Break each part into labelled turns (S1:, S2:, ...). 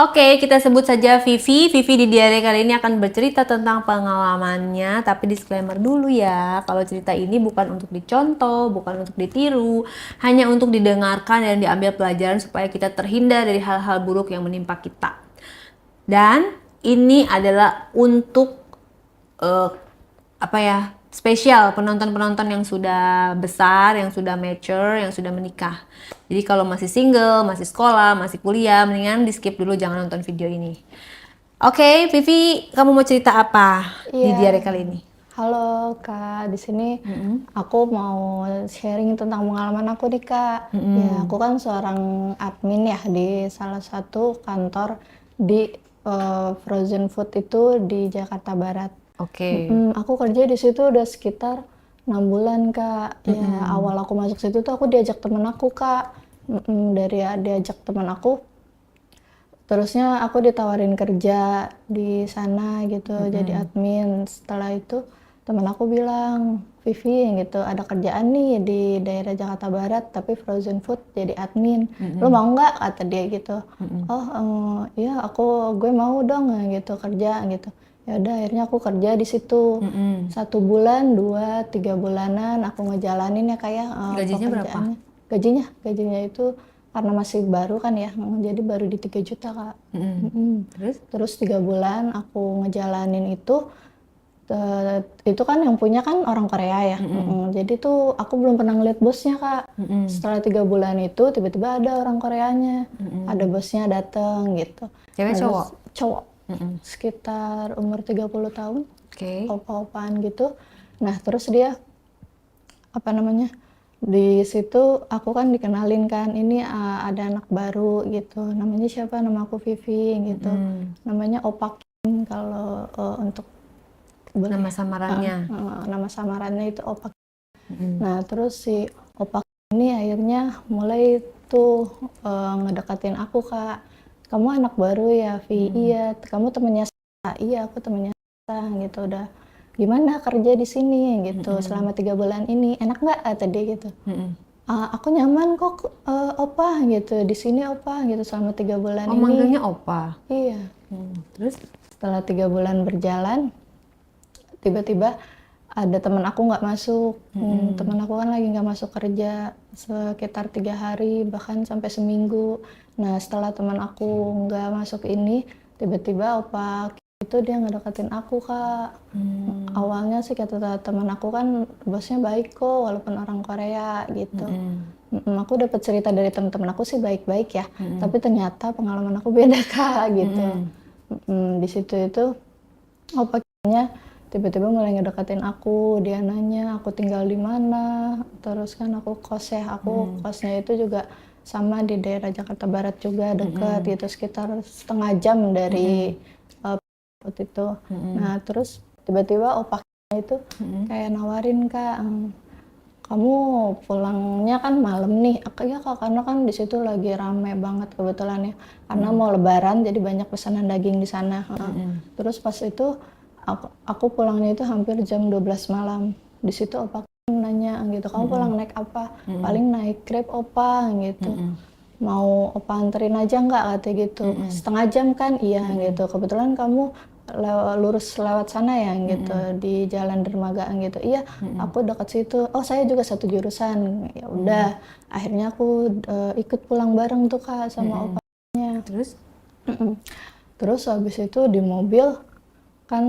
S1: Oke, kita sebut saja Vivi. Vivi di diary kali ini akan bercerita tentang pengalamannya, tapi disclaimer dulu ya, kalau cerita ini bukan untuk dicontoh, bukan untuk ditiru, hanya untuk didengarkan dan diambil pelajaran supaya kita terhindar dari hal-hal buruk yang menimpa kita. Dan ini adalah untuk eh, apa ya, spesial penonton-penonton yang sudah besar, yang sudah mature, yang sudah menikah. Jadi kalau masih single, masih sekolah, masih kuliah, mendingan di skip dulu, jangan nonton video ini. Oke, Vivi, kamu mau cerita apa di
S2: Iya,
S1: diary kali ini?
S2: halo Kak. Di sini aku mau sharing tentang pengalaman aku nih Kak. Ya, aku kan seorang admin ya di salah satu kantor di frozen food itu di Jakarta Barat.
S1: Oke.
S2: Aku kerja di situ udah sekitar 6 bulan Kak. Ya, awal aku masuk situ tuh aku diajak temen aku Kak. Dari diajak teman aku, terusnya aku ditawarin kerja di sana gitu, jadi admin. Setelah itu temen aku bilang, Vivi gitu, ada kerjaan nih di daerah Jakarta Barat tapi frozen food jadi admin. Lo mau nggak? Kata dia gitu. Oh iya gue mau dong gitu kerja gitu. Ya udah akhirnya aku kerja di situ 1 bulan, 2, 3 bulanan aku ngejalanin ya kayak
S1: Gajinya berapa?
S2: pekerjaannya. Gajinya itu karena masih baru kan ya, jadi baru di 3 juta Kak.
S1: Terus?
S2: Terus 3 bulan aku ngejalanin itu kan yang punya kan orang Korea ya. Jadi tuh aku belum pernah ngeliat bosnya Kak. Setelah 3 bulan itu tiba-tiba ada orang Koreanya, ada bosnya dateng gitu.
S1: Cewek
S2: Nah,
S1: cowok?
S2: terus cowok sekitar umur 30 tahun,
S1: Oke.
S2: opa-opaan gitu. Nah terus dia apa namanya, di situ aku kan dikenalin kan, ini ada anak baru gitu, namanya siapa, nama aku Vivi gitu, namanya Opa Kim kalau untuk boleh
S1: Nama
S2: ya.
S1: samarannya?
S2: Nama samarannya itu Opa. Nah terus si Opa ini akhirnya mulai tuh ngedekatin aku Kak, kamu anak baru ya Vi? Iya. Kamu temennya Sa? Iya aku temennya Sa gitu. Udah gimana kerja di sini gitu selama 3 bulan ini, enak nggak? Kata dia gitu. Aku nyaman kok Opa gitu, di sini Opa gitu selama 3 bulan
S1: Oh,
S2: ini.
S1: manggilnya Opa.
S2: Iya.
S1: Terus?
S2: Setelah 3 bulan berjalan, tiba-tiba ada teman aku nggak masuk. Teman aku kan lagi nggak masuk kerja sekitar 3 hari bahkan sampai seminggu. Nah setelah teman aku nggak masuk ini, tiba-tiba opa itu dia ngedeketin aku Kak. Awalnya sih kata teman aku kan bosnya baik kok walaupun orang Korea gitu. Aku dapat cerita dari teman-teman aku sih baik-baik ya, tapi ternyata pengalaman aku beda Kak gitu. Di situ itu opa tiba-tiba mulai ngedekatin aku, dia nanya aku tinggal di mana, terus kan aku kos ya, aku kosnya itu juga sama di daerah Jakarta Barat juga deket gitu, sekitar setengah jam dari waktu itu. Nah terus tiba-tiba opaknya itu kayak nawarin Kak, kamu pulangnya kan malam nih, ya Kak, karena kan di situ lagi rame banget kebetulan ya, karena mau Lebaran jadi banyak pesanan daging di sana. Terus pas itu aku pulangnya itu hampir jam 12 malam. Di situ opa nanya gitu, kamu pulang naik apa? Paling naik Grab opa gitu. Mau opa anterin aja nggak kata gitu. Setengah jam kan? Iya gitu. Kebetulan kamu lurus lewat sana ya gitu, di Jalan Dermagaan gitu. Iya, aku dekat situ. Oh, saya juga satu jurusan. Ya udah, akhirnya aku ikut pulang bareng tuh Kak sama opanya.
S1: Terus?
S2: Terus habis itu di mobil kan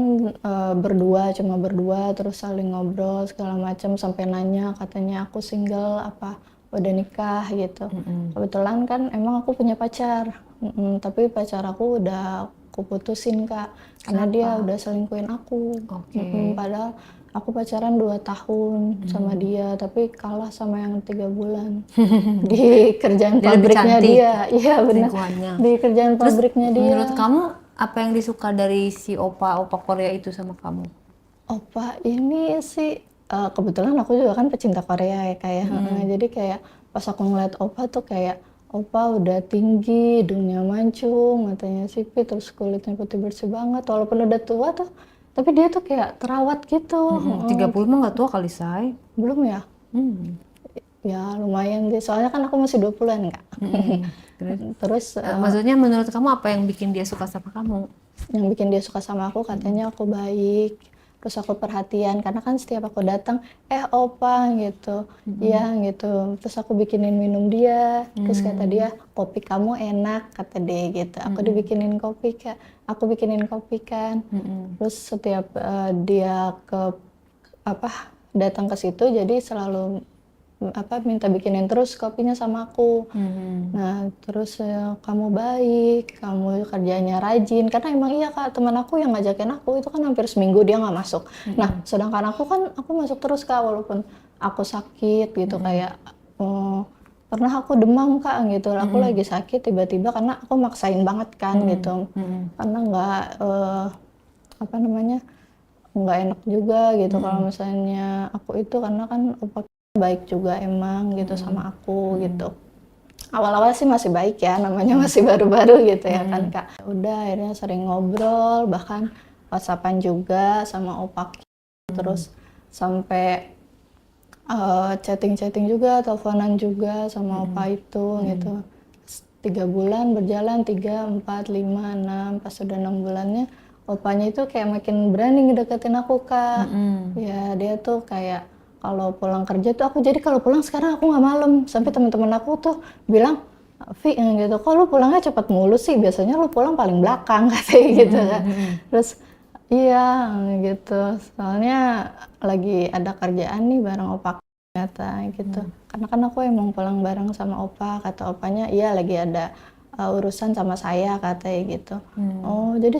S2: cuma berdua terus saling ngobrol segala macam sampai nanya katanya aku single apa udah nikah gitu. Kebetulan kan emang aku punya pacar, tapi pacar aku udah aku putusin Kak karena dia
S1: Kenapa?
S2: udah selingkuhin aku.
S1: Oke.
S2: Padahal aku pacaran 2 tahun sama dia tapi kalah sama yang 3 bulan di kerjaan
S1: Dia lebih
S2: pabriknya
S1: cantik
S2: dia. Iya benar,
S1: lingkungannya.
S2: di kerjaan
S1: Terus
S2: pabriknya dia.
S1: menurut kamu apa yang disuka dari si opa-opa Korea itu sama kamu?
S2: Opa ini sih kebetulan aku juga kan pecinta Korea ya kayak, jadi kayak pas aku ngeliat Opa tuh kayak Opa udah tinggi, hidungnya mancung, matanya sipit, terus kulitnya putih bersih banget, walaupun udah tua tuh, tapi dia tuh kayak terawat gitu.
S1: 30 mah nggak tua kali, Say.
S2: Belum ya? Ya lumayan deh, soalnya kan aku masih 20-an Kak. Terus
S1: Maksudnya menurut kamu apa yang bikin dia suka sama kamu?
S2: yang bikin dia suka sama aku katanya aku baik, terus aku perhatian karena kan setiap aku datang opa gitu, iya gitu, terus aku bikinin minum dia, terus kata dia kopi kamu enak kata dia gitu, aku dibikinin kopi Kak, aku bikinin kopi kan, terus setiap dia ke apa datang ke situ jadi selalu minta bikinin terus kopinya sama aku. Nah, terus kamu baik, kamu kerjanya rajin. Karena emang iya Kak, teman aku yang ngajakin aku itu kan hampir seminggu dia nggak masuk. Nah, sedangkan aku masuk terus Kak, walaupun aku sakit gitu kayak pernah aku demam Kak gitu. Aku lagi sakit tiba-tiba karena aku maksain banget kan gitu. Karena nggak enak juga gitu kalau misalnya aku itu karena kan opa baik juga emang gitu sama aku gitu. Awal-awal sih masih baik ya, namanya masih baru-baru gitu ya kan Kak. Ya udah akhirnya sering ngobrol, bahkan WhatsAppan juga sama opa, terus sampai chatting-chatting juga, teleponan juga sama opa itu gitu. 3 bulan berjalan, 3, 4, 5, 6, pas udah 6 bulannya opanya itu kayak makin berani ngedeketin aku Kak. Ya dia tuh kayak kalau pulang kerja tuh aku jadi kalau pulang sekarang aku nggak malam, sampai teman-teman aku tuh bilang Vi gitu, kok lu pulangnya cepat mulu sih, biasanya lu pulang paling belakang katanya gitu kan. Terus iya gitu, soalnya lagi ada kerjaan nih bareng opa kata gitu. Karena kan aku emang pulang bareng sama opa, kata opanya iya lagi ada urusan sama saya katanya gitu. Oh jadi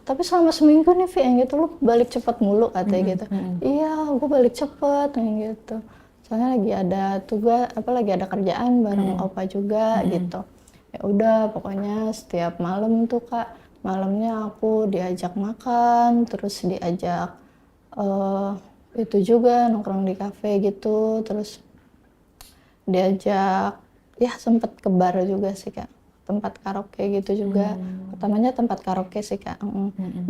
S2: tapi selama seminggu nih Vi yang gitu lu balik cepet mulu katanya gitu. Iya gue balik cepet yang gitu. Soalnya lagi ada tugas lagi ada kerjaan bareng opa juga gitu. Ya udah pokoknya setiap malam tuh Kak, malamnya aku diajak makan, terus diajak itu juga nongkrong di kafe gitu, terus diajak ya sempet ke bar juga sih Kak, tempat karaoke gitu juga. Pertamanya tempat karaoke sih Kak.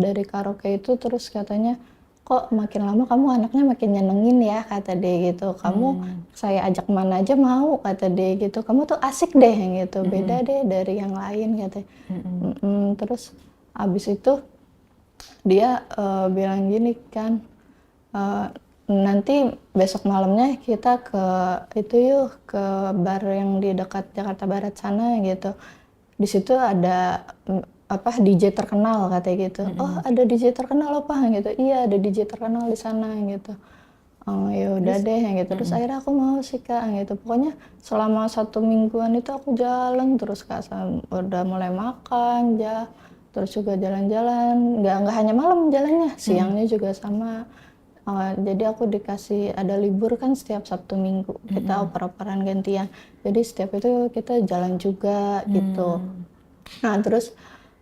S2: Dari karaoke itu terus katanya kok makin lama kamu anaknya makin nyenengin ya kata dia gitu, kamu saya ajak mana aja mau kata dia gitu, kamu tuh asik deh gitu, beda deh dari yang lain katanya. Terus abis itu dia bilang gini kan, nanti besok malamnya kita ke itu yuk ke bar yang di dekat Jakarta Barat sana gitu. Di situ ada DJ terkenal katanya gitu. Oh ada DJ terkenal apa gitu? Iya ada DJ terkenal di sana gitu. Oh ya udah deh gitu. Terus akhirnya aku mau sih Kak gitu. Pokoknya selama 1 mingguan itu aku jalan terus Kak, udah mulai makan ya. Terus juga jalan-jalan, nggak hanya malam jalannya, siangnya juga sama. Jadi aku dikasih ada libur kan setiap Sabtu Minggu, kita oper-operan gantian. Jadi setiap itu kita jalan juga gitu. Nah terus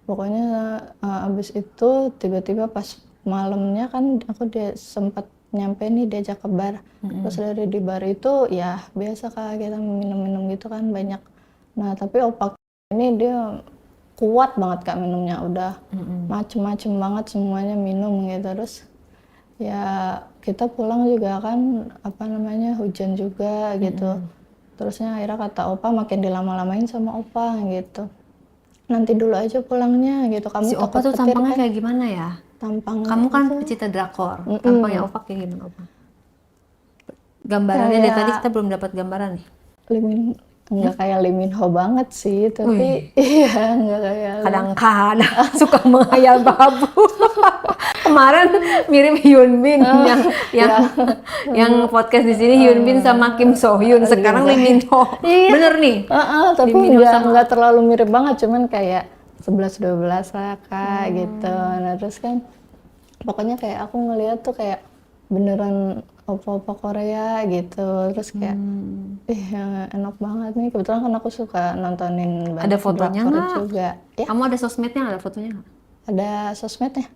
S2: pokoknya abis itu tiba-tiba pas malamnya kan aku sempat nyampe nih diajak ke bar. Terus dari di bar itu ya biasa Kak kita minum-minum gitu kan banyak. Nah tapi opak ini dia kuat banget Kak minumnya, udah macem-macem banget semuanya minum gitu. Terus ya kita pulang juga kan hujan juga gitu. Terusnya akhirnya kata opa makin dilama-lamain sama opa gitu. Nanti dulu aja pulangnya gitu, kamu
S1: Si Opa
S2: takut
S1: tuh
S2: petir
S1: tampangnya
S2: kan?
S1: kayak gimana ya?
S2: Tampangnya
S1: Kamu kan
S2: itu
S1: pecinta drakor. Tampangnya Opa kayak gimana Opa? Gambarannya dari tadi
S2: kayak
S1: kita belum dapat gambaran nih.
S2: nggak kayak Lee Min Ho banget sih, tapi iya nggak kayak
S1: Kadang-kadang suka menghayal babu. Kemarin mirip Hyun Bin yang podcast di sini Hyun Bin sama Kim So Hyun. Sekarang Lee Min Ho.
S2: Iya.
S1: Bener nih.
S2: Tapi
S1: Lee Min Ho sama
S2: nggak terlalu mirip banget, cuman kayak 11-12 lah Kak gitu. Nah terus kan pokoknya kayak aku ngeliat tuh kayak beneran opa-opa Korea gitu, terus kayak enak banget nih, kebetulan kan aku suka nontonin
S1: Ada fotonya
S2: drakor
S1: nggak?
S2: juga ya.
S1: Kamu ada sosmednya nggak? Ada fotonya nggak?
S2: Ada sosmednya?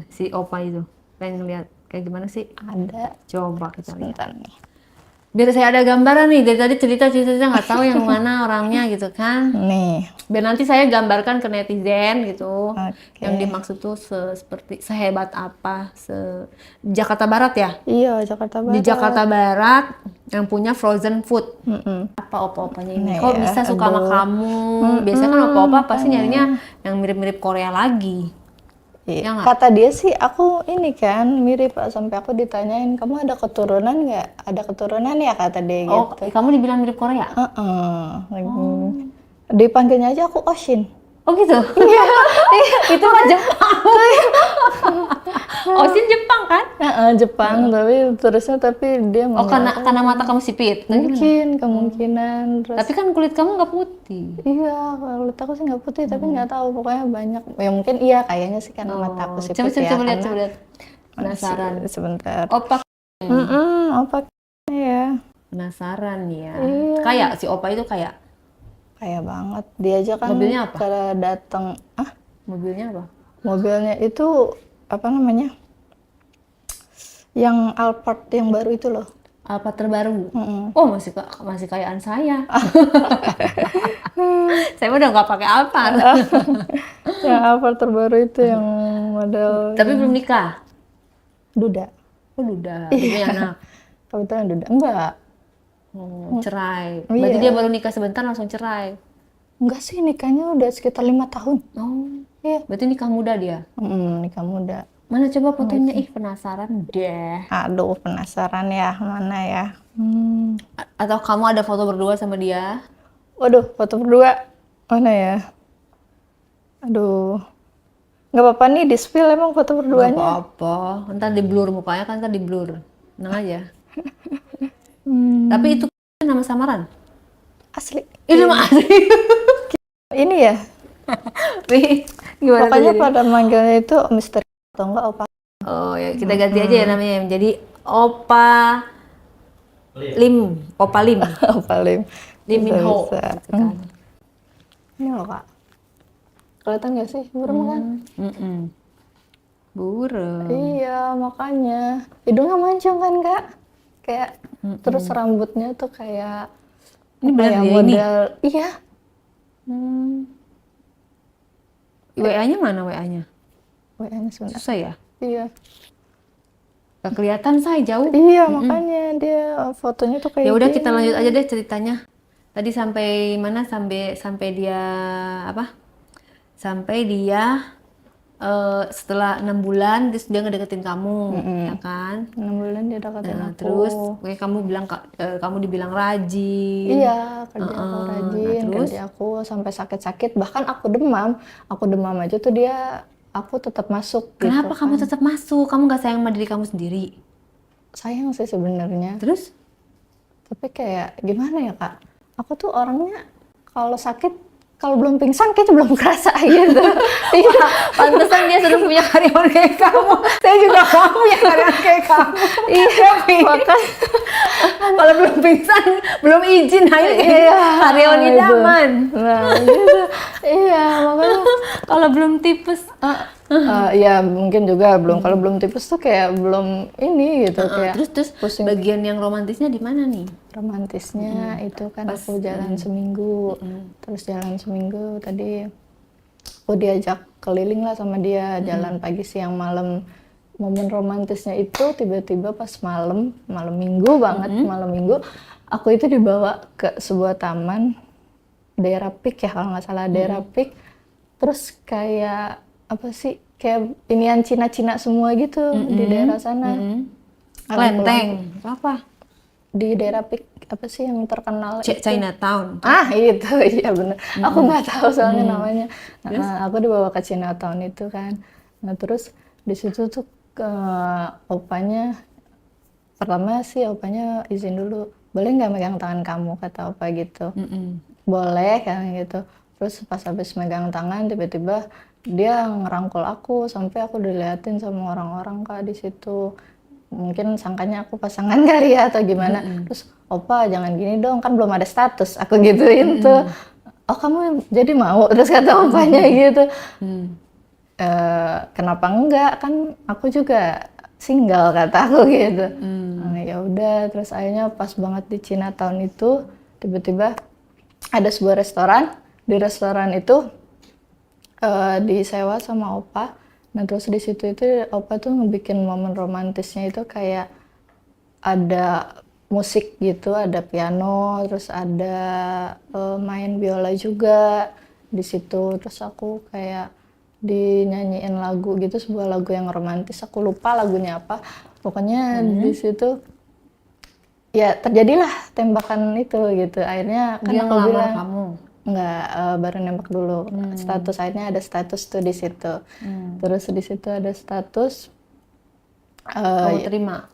S1: Si Opa itu. Pengen lihat kayak gimana sih?
S2: Ada,
S1: Coba kita lihat.
S2: sebentar nih.
S1: Biar saya ada gambaran nih, dari tadi cerita-ceritanya nggak tahu yang mana orangnya gitu kan.
S2: Nih,
S1: Biar nanti saya gambarkan ke netizen gitu.
S2: oke.
S1: Yang dimaksud tuh seperti sehebat apa, Jakarta Barat ya?
S2: Iya, Jakarta
S1: Di
S2: Barat.
S1: Jakarta Barat yang punya frozen food.
S2: Mm-mm.
S1: Apa opa-opanya ini?
S2: Nih
S1: Kok
S2: ya,
S1: bisa suka sama
S2: aduh.
S1: kamu? Biasanya kan opa-opa pasti nyarinya yang mirip-mirip Korea lagi.
S2: Iya.
S1: Ya nggak?
S2: Kata dia sih aku ini kan mirip Pak, sampai aku ditanyain kamu ada keturunan nggak? Ada keturunan ya kata dia
S1: Oh,
S2: gitu.
S1: kamu dibilang mirip Korea?
S2: Dipanggilnya aja aku Oshin.
S1: Oh gitu?
S2: Iya.
S1: Itu mah Jepang. Oshin Jepang kan?
S2: Jepang tapi dia
S1: Oh, karena mata kamu sipit.
S2: mungkin kemungkinan terus.
S1: Tapi kan kulit kamu nggak putih.
S2: Iya, kalau lihat aku sih nggak putih, tapi nggak tahu pokoknya banyak. Ya mungkin iya kayaknya sih karena mata aku sipit
S1: Coba
S2: ya.
S1: lihat,
S2: karena-
S1: coba lihat. Penasaran.
S2: Sebentar.
S1: Opa
S2: Opa ya.
S1: penasaran ya.
S2: Iya.
S1: Kayak si Opa itu kayak
S2: Kayak banget. Dia aja kan
S1: Mobilnya apa?
S2: kalau datang,
S1: mobilnya apa?
S2: mobilnya itu apa namanya? Yang Alphard yang baru itu loh.
S1: Apa terbaru?
S2: Mm-mm.
S1: Oh, masih kayaan saya. Saya udah nggak pakai Alphard.
S2: Yang Alphard terbaru itu yang model
S1: Tapi belum nikah.
S2: Duda.
S1: Oh, udah. Punya anak.
S2: Kebetulan Duda. Enggak.
S1: Cerai.
S2: Iya.
S1: Berarti dia baru nikah sebentar langsung cerai.
S2: Enggak sih, nikahnya udah sekitar 5 tahun.
S1: Oh,
S2: Iya.
S1: berarti nikah muda dia.
S2: Nikah muda.
S1: Mana coba fotonya? Ih, penasaran deh.
S2: Aduh, penasaran ya, mana ya?
S1: Atau kamu ada foto berdua sama dia?
S2: Waduh, foto berdua. Mana ya? Aduh. Nggak apa-apa nih, di-spill emang foto
S1: Gak
S2: berduanya.
S1: apa-apa. Ntar di blur mukanya kan, ntar di blur. Tenang aja. Tapi itu nama samaran?
S2: Asli.
S1: Itu nama asli.
S2: Ini ya,
S1: Nih, gimana tuh
S2: pokoknya
S1: jadi?
S2: pada manggilnya itu misteri atau enggak opa.
S1: Oh ya, kita ganti aja ya namanya. Jadi Opa Lim. Opa Lim.
S2: Opa Lim.
S1: Lim Min Ho.
S2: Bisa.
S1: Gitu kan.
S2: Ini loh kak. Kelihatan nggak sih? Burem kan?
S1: Burem.
S2: Iya, makanya. Hidungnya mancung kan kak? Kayak, terus rambutnya tuh kayak,
S1: Ini
S2: apa
S1: benar
S2: ya,
S1: dia ini?
S2: model, iya.
S1: WA-nya mana WA-nya?
S2: WA-nya sebentar.
S1: Susah ya?
S2: Iya.
S1: Gak kelihatan say jauh.
S2: Iya, makanya dia fotonya tuh kayak
S1: Ya udah
S2: gini.
S1: kita lanjut aja deh ceritanya. Tadi sampai mana? Sampai dia apa? Sampai dia setelah 6 bulan terus dia ngedeketin kamu, ya kan?
S2: 6 bulan dia deketin
S1: Nah,
S2: aku.
S1: terus kayak kamu bilang kamu dibilang rajin.
S2: Iya, kerja aku rajin,
S1: terus?
S2: kerja aku sampai sakit-sakit. Bahkan aku demam aja tuh aku tetap masuk
S1: Kenapa
S2: gitu.
S1: kamu tetap masuk? Kamu nggak sayang sama diri kamu sendiri?
S2: Sayang sih sebenarnya,
S1: Terus?
S2: tapi kayak gimana ya kak? Aku tuh orangnya kalau sakit, kalau belum pingsan kayaknya belum kerasa gitu. Iya,
S1: Pantesan dia sudah punya karyawan kayak kamu. Saya juga mau punya karyawan kayak kamu.
S2: iya, makanya.
S1: Kalau belum pingsan, belum izin, ayo karyawan
S2: itu.
S1: idaman.
S2: Nah, gitu. Iya, makanya.
S1: Kalau belum tipes,
S2: Ya mungkin juga kalau belum tipes tuh kayak belum ini gitu kayak
S1: terus
S2: pusing.
S1: bagian yang romantisnya di mana nih?
S2: Romantisnya itu kan aku jalan seminggu, terus jalan seminggu tadi aku diajak keliling lah sama dia, jalan pagi siang malam. Momen romantisnya itu tiba-tiba pas malam minggu banget, malam minggu aku itu dibawa ke sebuah taman daerah Pik ya kalau nggak salah, daerah Pik. Terus kayak apa sih, kayak inian Cina-Cina semua gitu di daerah sana.
S1: Kelenteng, apa?
S2: Di daerah Pik apa sih yang terkenal itu?
S1: Chinatown.
S2: Itu iya bener. Aku nggak tahu soalnya namanya. Nah, aku dibawa ke Chinatown itu kan. Nah terus di situ tuh opanya, pertama sih opanya izin dulu, boleh nggak megang tangan kamu, kata opa gitu. Boleh kan gitu. Terus pas habis megang tangan tiba-tiba dia ngerangkul aku sampai aku diliatin sama orang-orang kak di situ. Mungkin sangkanya aku pasangan kali ya atau gimana. Terus opa jangan gini dong, kan belum ada status, aku gituin tuh. Oh kamu jadi mau? Terus kata opanya gitu. Kenapa enggak, kan aku juga single kata aku gitu. Nah, ya udah, terus akhirnya pas banget di Cina tahun itu tiba-tiba ada sebuah restoran. Di restoran itu disewa sama opa. Nah terus di situ itu opa tuh ngebikin momen romantisnya itu kayak ada musik gitu, ada piano, terus ada main biola juga di situ. Terus aku kayak dinyanyiin lagu gitu, sebuah lagu yang romantis. Aku lupa lagunya apa. Pokoknya di situ ya terjadilah tembakan itu gitu. Akhirnya kan
S1: Dia
S2: aku
S1: ngelamar
S2: bilang
S1: kamu.
S2: nggak, baru nembak dulu. Status akhirnya ada status tuh di situ. Terus di situ ada status.
S1: Kamu terima.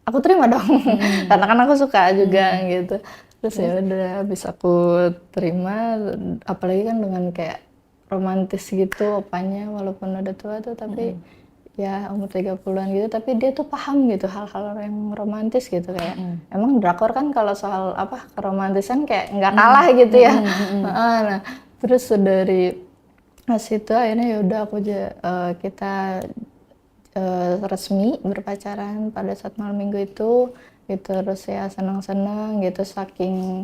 S2: Aku terima dong karena kan aku suka juga gitu. Terus ya udah habis aku terima, apalagi kan dengan kayak romantis gitu opanya, walaupun udah tua tuh tapi ya umur 30-an gitu, tapi dia tuh paham gitu hal-hal yang romantis gitu kayak emang drakor kan kalau soal apa keromantisan kayak nggak kalah gitu ya. Nah terus dari situ akhirnya ya udah kita resmi berpacaran pada saat malam minggu itu gitu. Terus ya senang-senang gitu, saking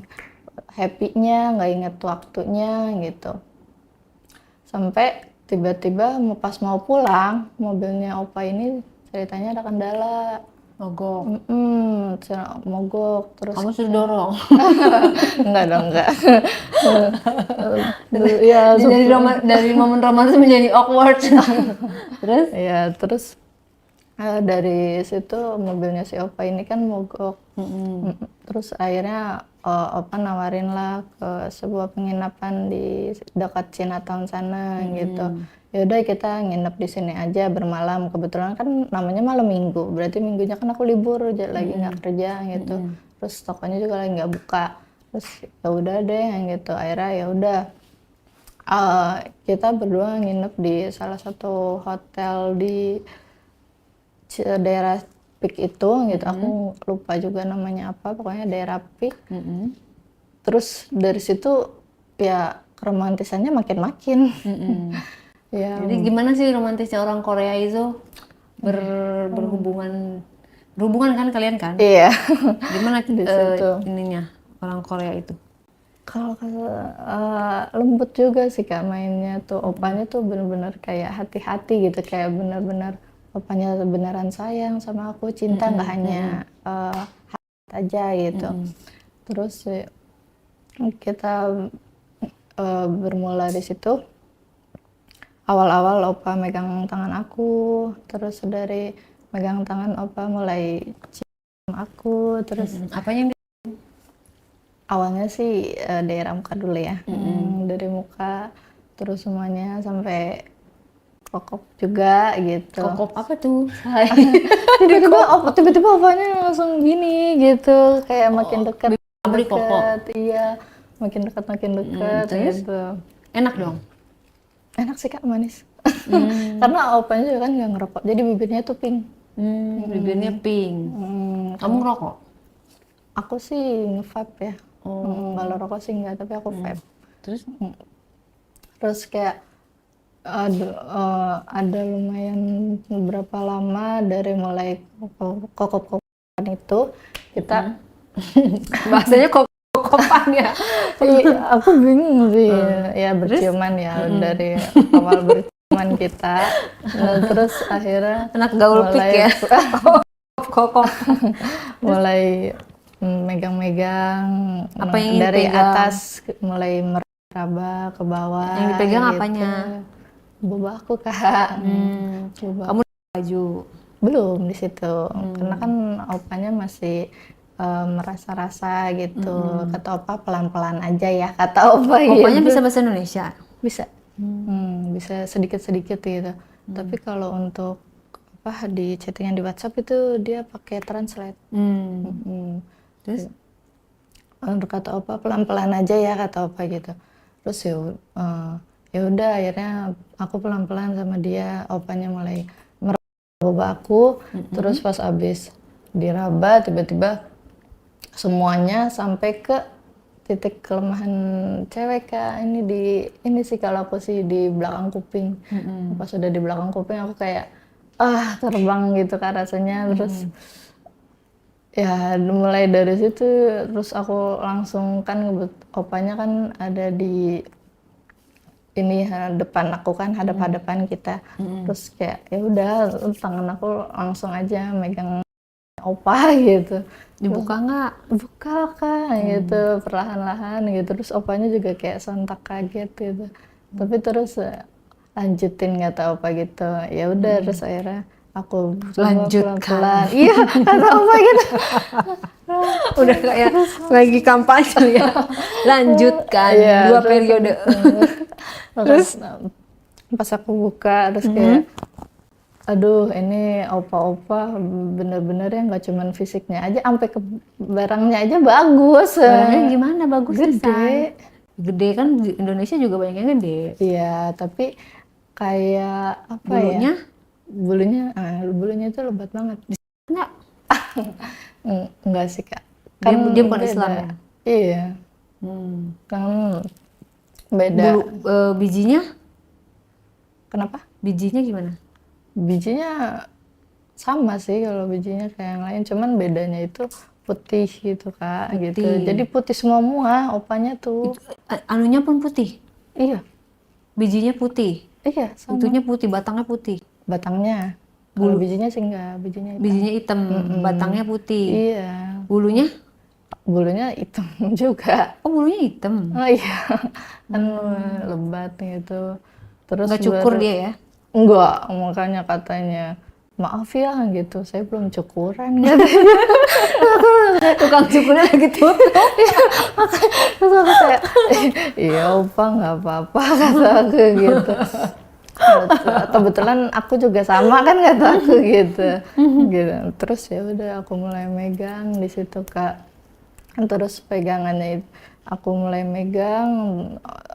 S2: happy-nya nggak inget waktunya gitu, sampai tiba-tiba pas mau pulang mobilnya opa ini ceritanya ada kendala.
S1: Mogok.
S2: Mogok terus.
S1: Kamu suruh dorong.
S2: Enggak dong, enggak. Ya
S1: Dari momen romantis menjadi awkward. Terus?
S2: ya terus dari situ mobilnya si opa ini kan mogok. Terus akhirnya opa nawarin lah ke sebuah penginapan di dekat Chinatown sana gitu. Ya udah kita nginep di sini aja bermalam. Kebetulan kan namanya malam minggu, berarti minggunya kan aku libur lagi nggak kerja gitu. Terus tokonya juga lagi nggak buka. Terus ya udah deh gitu. Akhirnya ya udah kita berdua nginep di salah satu hotel di daerah Pik itu gitu. Aku lupa juga namanya apa, pokoknya daerah Pik. Terus dari situ ya keromantisannya makin-makin. Ya
S1: Jadi gimana sih romantisnya orang Korea itu berhubungan kan kalian kan?
S2: iya.
S1: Gimana
S2: Di situ
S1: ininya orang Korea itu?
S2: kalau lembut juga sih Kak mainnya tuh. Opanya tuh bener-bener kayak hati-hati gitu, kayak bener-bener opanya beneran sayang sama aku, cinta nggak hanya hati aja gitu. Terus kita bermula di situ. Awal-awal opa megang tangan aku, terus dari megang tangan opa mulai cium aku, terus
S1: Apa yang
S2: awalnya sih daerah muka dulu ya. Dari muka terus semuanya sampai kokop juga gitu.
S1: kokop apa tuh?
S2: Tiba-tiba opanya langsung gini gitu, kayak makin dekat
S1: Beli kokop.
S2: iya, makin dekat
S1: Terus?
S2: gitu.
S1: Enak dong.
S2: Enak sih Kak, manis. Karena opanya juga kan nggak ngerokok, jadi bibirnya tuh pink.
S1: Bibirnya pink. Kamu ngerokok?
S2: Aku sih nge-vape ya. Kalau rokok sih nggak, tapi aku vape.
S1: Terus?
S2: Terus kayak ada lumayan beberapa lama dari mulai kokop-kokopan itu kita
S1: Bahasanya kokopan ya.
S2: aku bingung sih ya berciuman ya dari awal berciuman kita. Nah, terus akhirnya
S1: Anak gaul pik ya. Kokop.
S2: mulai megang-megang
S1: Apa yang
S2: dari
S1: dipegang?
S2: atas mulai meraba ke bawah.
S1: Yang dipegang
S2: gitu.
S1: apanya?
S2: Boba aku Kak. Boba.
S1: Kamu baju.
S2: Belum di situ, karena kan opanya masih merasa-rasa gitu. Kata opa pelan-pelan aja ya, kata opa gitu.
S1: Pokoknya bisa bahasa Indonesia.
S2: Bisa. Bisa sedikit-sedikit gitu. Tapi kalau untuk apa di chattingan di WhatsApp itu dia pakai translate.
S1: Terus?
S2: Untuk kata opa pelan-pelan aja ya, kata opa gitu. Terus ya udah akhirnya aku pelan-pelan sama dia, opanya mulai meraba aku. Terus pas abis diraba tiba-tiba semuanya sampai ke titik kelemahan cewek Kak. Ini sih kalau aku sih di belakang kuping. Pas udah di belakang kuping aku kayak terbang gitu kan rasanya. Terus ya mulai dari situ terus aku langsung kan opanya kan ada di ini depan aku kan, hadap-hadapan kita. Terus kayak ya udah tangan aku langsung aja megang opa gitu.
S1: Dibuka nggak?
S2: Buka kan gitu perlahan-lahan gitu. Terus opanya juga kayak sontak kaget gitu. Tapi terus lanjutin kata opa gitu. Ya udah terus akhirnya aku
S1: Lanjutkan.
S2: pelan-pelan. Iya kata opa gitu.
S1: Udah kayak lagi kampanye ya. Lanjutkan
S2: Iya,
S1: 2
S2: terus
S1: periode.
S2: terus pas aku buka terus kayak aduh ini opa-opa bener-bener ya nggak cuman fisiknya aja, sampai ke barangnya aja bagus.
S1: Barangnya gimana bagusnya, Say?
S2: Gede.
S1: Gede kan, di Indonesia juga banyak yang gede.
S2: Iya, tapi kayak apa
S1: Bulunya?
S2: ya? Bulunya itu lebat banget.
S1: Nggak.
S2: Enggak sih kak.
S1: Dia bukan
S2: beda.
S1: Islam ya?
S2: Iya, kan beda.
S1: Bijinya?
S2: Kenapa?
S1: Bijinya gimana?
S2: Bijinya sama sih kalau bijinya kayak yang lain, cuman bedanya itu putih gitu kak, gitu.
S1: Putih.
S2: Jadi putih semua opanya tuh.
S1: Anunya pun putih.
S2: Iya,
S1: Bijinya putih.
S2: iya sama.
S1: Itunya putih, batangnya putih.
S2: Batangnya. Kalau bijinya sih enggak, bijinya hitam.
S1: Bijinya hitam, batangnya putih.
S2: Iya,
S1: Bulunya?
S2: bulunya hitam juga.
S1: Oh, bulunya hitam.
S2: Oh iya, kan lebat gitu. Terus
S1: Nggak cukur dia ya?
S2: Enggak, makanya katanya maaf ya gitu, saya belum cukuran katanya.
S1: Tukang cukurnya lagi tutup.
S2: Terus aku kayak, iya opa nggak apa-apa kata aku gitu. Kebetulan aku juga sama kan kata aku gitu. Gitu. Terus ya udah aku mulai megang di situ kak. Terus pegangannya itu aku mulai megang,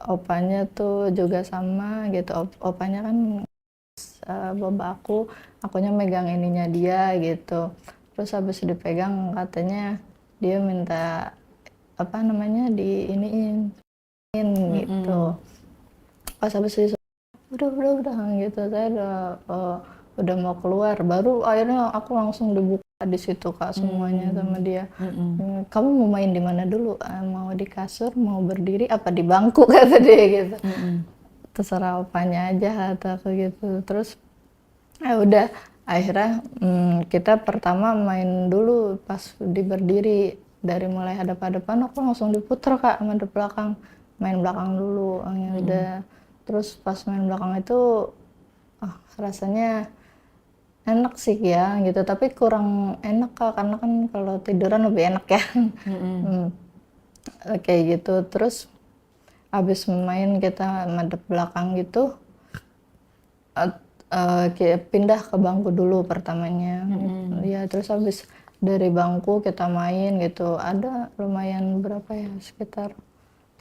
S2: opanya tuh juga sama gitu. Opanya kan baba akunya megang ininya dia gitu. Terus habis dipegang katanya dia minta apa namanya diiniin gitu. Pas habis itu udah gitu, saya udah mau keluar, baru akhirnya aku langsung dibuka di situ kak semuanya sama dia. Kamu mau main di mana dulu? Mau di kasur, mau berdiri, apa di bangku kata dia gitu. Terserah opanya aja kata aku gitu. Terus udah akhirnya kita pertama main dulu pas di berdiri, dari mulai hadap-hadapan aku langsung diputer kak sama di belakang, main belakang dulu. Ya udah terus pas main belakang itu rasanya enak sih ya gitu, tapi kurang enak kak karena kan kalau tiduran lebih enak ya. Kayak gitu. Terus habis main kita madep belakang gitu, kayak pindah ke bangku dulu pertamanya. Ya terus habis dari bangku kita main gitu, ada lumayan berapa ya, sekitar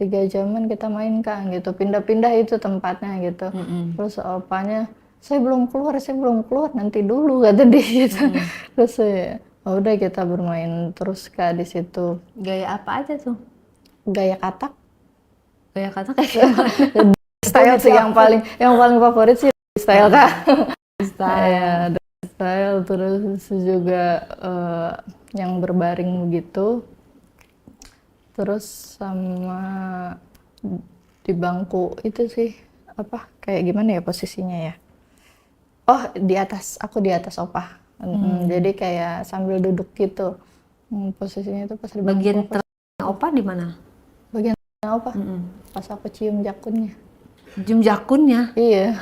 S2: 3 jaman kita main kan gitu, pindah-pindah itu tempatnya gitu. Terus opanya, saya belum keluar, nanti dulu kata dia gitu. Terus udah kita bermain terus kak di situ.
S1: Gaya apa aja tuh?
S2: Gaya katak.
S1: Gaya kata kayak gimana?
S2: Style sih yang paling favorit sih style kak.
S1: Style.
S2: Style terus juga yang berbaring begitu. Terus sama di bangku itu sih apa kayak gimana ya posisinya ya? Oh di atas, aku di atas opa. Jadi kayak sambil duduk gitu. Posisinya itu pas di bangku.
S1: Bagian terakhir opa di mana?
S2: Bagian opa. Pas aku cium jakunnya.
S1: Cium jakunnya?
S2: Iya.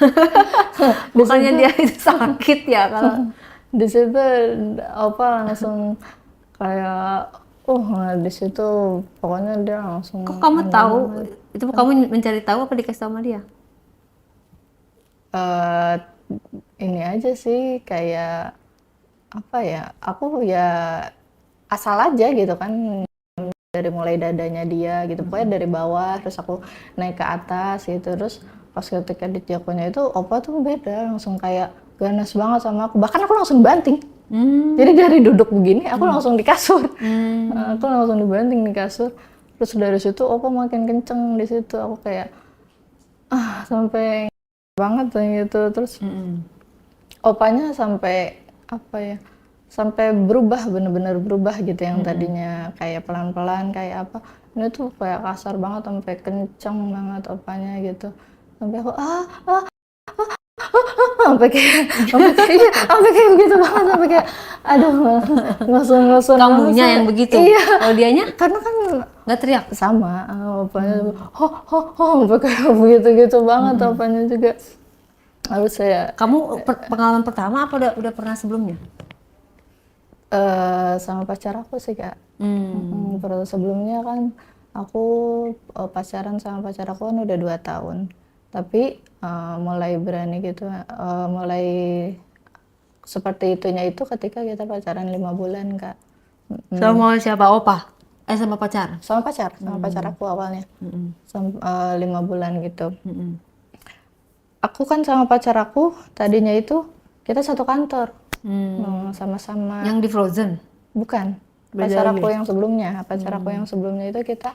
S1: Bukannya dia itu sakit ya kalau
S2: di situ opa langsung kayak di situ pokoknya dia langsung.
S1: Kok kamu tahu? Itu kamu mencari tahu apa dikasih tahu sama dia?
S2: Ini aja sih kayak apa ya, aku ya asal aja gitu kan, dari mulai dadanya dia gitu, pokoknya dari bawah terus aku naik ke atas gitu. Terus pas ketika di jakunnya itu opa tuh beda, langsung kayak ganas banget sama aku, bahkan aku langsung banting. Jadi dari duduk begini aku langsung di kasur. Aku langsung dibanting di kasur. Terus dari situ opa makin kenceng di situ, aku kayak sampai banget gitu. Terus opanya sampai apa ya, sampai berubah, bener-bener berubah gitu, yang tadinya kayak pelan-pelan kayak apa, ini tuh kayak kasar banget sampai kenceng banget opanya gitu, sampai aku sampai kayak begitu banget, sampai kayak aduh, ngosul
S1: Kamunya yang begitu?
S2: iya,
S1: Kalau dianya
S2: karena kan
S1: nggak teriak?
S2: sama opanya sampai kayak begitu banget opanya juga. Harus saya
S1: Kamu pengalaman pertama apa udah pernah sebelumnya?
S2: sama pacar aku sih kak.
S1: Hmm.
S2: Sebelumnya kan aku pacaran sama pacar aku kan udah 2 tahun, tapi mulai berani gitu, mulai seperti itunya itu ketika kita pacaran 5 bulan kak.
S1: Sama siapa? Opa? Sama pacar?
S2: Sama pacar aku awalnya, 5 bulan gitu. Aku kan sama pacar aku tadinya itu kita satu kantor. Sama-sama.
S1: Yang di Frozen?
S2: Bukan,
S1: Beda
S2: pacar aku
S1: lagi?
S2: yang sebelumnya. Pacar aku yang sebelumnya itu kita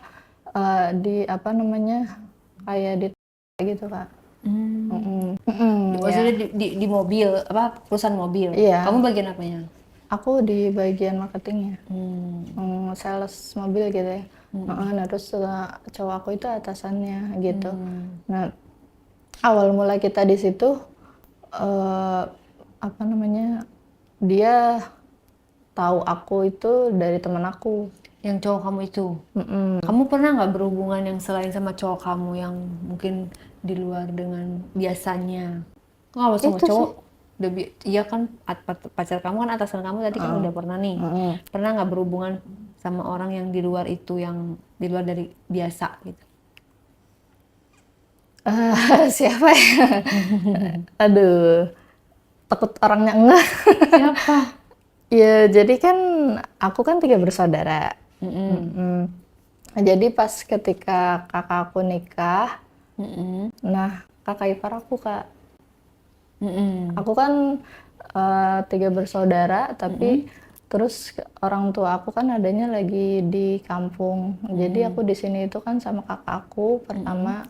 S2: di apa namanya, kayak di gitu kak.
S1: Maksudnya
S2: Ya.
S1: di mobil, apa perusahaan mobil?
S2: Iya,
S1: Kamu bagian apanya?
S2: aku di bagian marketingnya,
S1: Hmm.
S2: sales mobil gitu ya. Nah terus cowok aku itu atasannya gitu. Nah awal mula kita di situ apa namanya, dia tahu aku itu dari teman aku.
S1: Yang cowok kamu itu? Kamu pernah nggak berhubungan yang selain sama cowok kamu yang mungkin di luar dengan biasanya? Kalau sama
S2: Itu sih.
S1: cowok, iya kan pacar kamu kan atasan kamu tadi kan udah pernah nih. Pernah nggak berhubungan sama orang yang di luar itu, yang di luar dari biasa gitu?
S2: Siapa ya? Aduh, takut orangnya enggak.
S1: Siapa?
S2: Ya, jadi kan aku kan 3 bersaudara. Jadi pas ketika kakak aku nikah, nah kakak ipar aku kak, aku kan 3 bersaudara, tapi terus orang tua aku kan adanya lagi di kampung. Jadi aku di sini itu kan sama kakak aku pertama,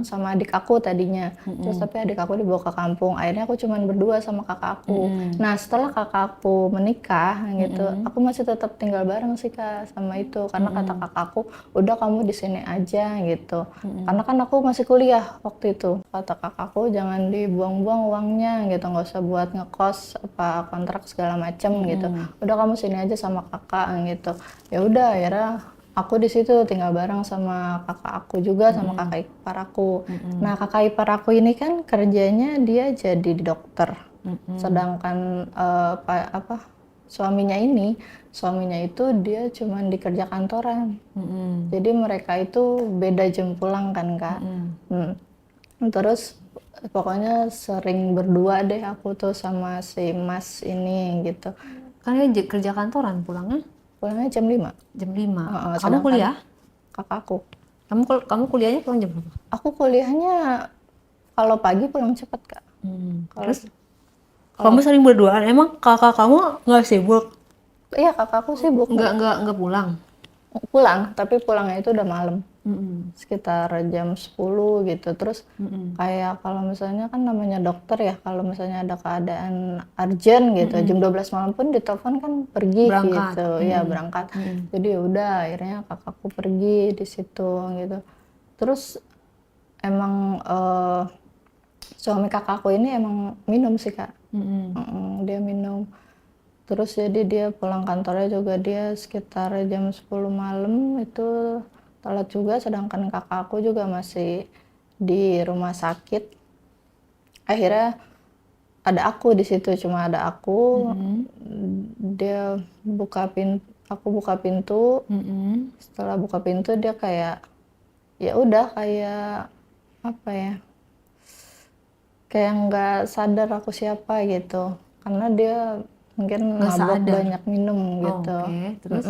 S2: sama adik aku tadinya. Terus tapi adik aku dibawa ke kampung. Akhirnya aku cuman berdua sama kakak aku. Nah setelah kakak aku menikah gitu, aku masih tetap tinggal bareng sih kak sama itu. Karena kata kakak aku, udah kamu di sini aja gitu. Karena kan aku masih kuliah waktu itu. Kata kakakku jangan dibuang-buang uangnya gitu, nggak usah buat ngekos apa kontrak segala macem gitu. Udah kamu sini aja sama kakak gitu. Ya udah akhirnya aku di situ tinggal bareng sama kakak aku juga, sama kakak ipar aku. Nah kakak ipar aku ini kan kerjanya dia jadi dokter, sedangkan suaminya itu dia cuman di kerja kantoran. Jadi mereka itu beda jam pulang kan kak. Terus pokoknya sering berdua deh aku tuh sama si Mas ini gitu.
S1: Kan dia kerja kantoran,
S2: Pulangnya jam 5.
S1: jam 5. Kamu
S2: Sedangkan
S1: kuliah?
S2: kakak aku.
S1: Kamu kuliahnya pulang jam berapa?
S2: Aku kuliahnya kalau pagi pulang cepet kak.
S1: Terus kamu sering berduaan. Emang kakak kamu nggak sibuk?
S2: Iya kakak aku sibuk.
S1: Nggak pulang.
S2: Pulang, tapi pulangnya itu udah malam. Sekitar jam 10 gitu. Terus kayak kalau misalnya kan namanya dokter ya, kalau misalnya ada keadaan urgent gitu, jam 12 malam pun ditelepon kan pergi
S1: Berangkat.
S2: gitu. Ya berangkat. Jadi ya udah akhirnya kakakku pergi di situ gitu. Terus emang suami kakakku ini emang minum sih kak. Dia minum. Terus jadi dia pulang kantornya juga dia sekitar jam 10 malam itu telat juga, sedangkan kakak aku juga masih di rumah sakit. Akhirnya ada aku di situ, cuma ada aku. Dia buka pintu, aku buka pintu. Setelah buka pintu dia kayak ya udah kayak apa ya? Kayak nggak sadar aku siapa gitu. Karena dia mungkin
S1: Nggak
S2: mabok
S1: sadar.
S2: banyak minum gitu.
S1: Oke, terus?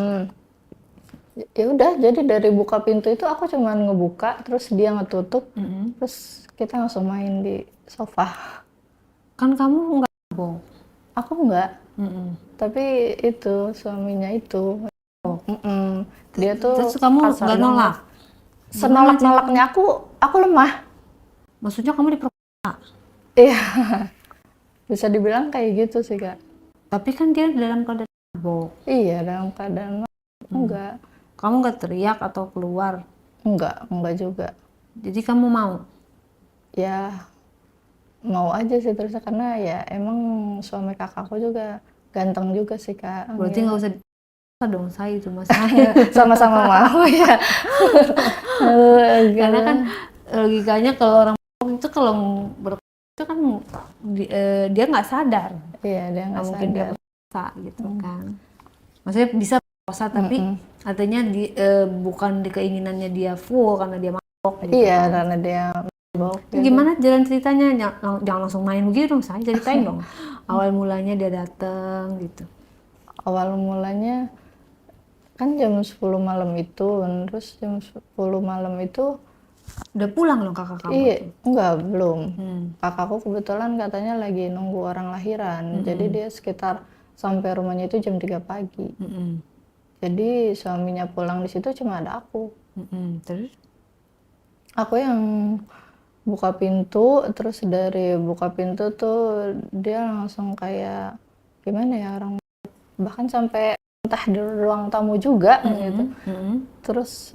S2: Ya udah, jadi dari buka pintu itu aku cuman ngebuka, terus dia ngetutup, terus kita langsung main di sofa.
S1: Kan kamu nggak mabok.
S2: Aku enggak, tapi itu suaminya itu. Dia tuh
S1: Terus kamu
S2: kasar
S1: nggak
S2: banget.
S1: nolak?
S2: Senolak-nolaknya aku lemah.
S1: Maksudnya kamu diperkosa?
S2: Iya, Bisa dibilang kayak gitu sih Kak.
S1: Tapi kan dia dalam keadaan mabok.
S2: Iya, dalam keadaan enggak.
S1: Kamu nggak teriak atau keluar?
S2: Enggak juga.
S1: Jadi kamu mau?
S2: Ya mau aja sih terusnya karena ya emang suami kakakku juga ganteng juga sih Kak.
S1: Berarti
S2: Gitu.
S1: nggak usah dong saya itu mas saya.
S2: Sama-sama mau ya.
S1: Karena kan logikanya kalau orang mabok itu kalau itu kan dia nggak sadar.
S2: Iya, dia
S1: Nggak
S2: nggak
S1: mungkin dia
S2: sadar.
S1: berdosa gitu kan. Maksudnya bisa berdosa tapi artinya bukan di keinginannya dia full karena dia mabok gitu
S2: Iya,
S1: kan.
S2: karena dia mabok
S1: Itu
S2: gitu.
S1: gimana jalan ceritanya? Jangan langsung main begitu dong, saya ceritain dong. Awal mulanya dia datang gitu.
S2: Awal mulanya kan jam 10 malam itu, terus jam 10 malam itu
S1: Udah pulang loh kakak kamu
S2: iya,
S1: tuh.
S2: enggak, belum. Kakakku kebetulan katanya lagi nunggu orang lahiran. Jadi dia sekitar sampai rumahnya itu jam 3 pagi. Jadi suaminya pulang di situ cuma ada aku.
S1: Terus?
S2: Aku yang buka pintu, terus dari buka pintu tuh dia langsung kayak gimana ya, orang bahkan sampai entah di ruang tamu juga gitu. Terus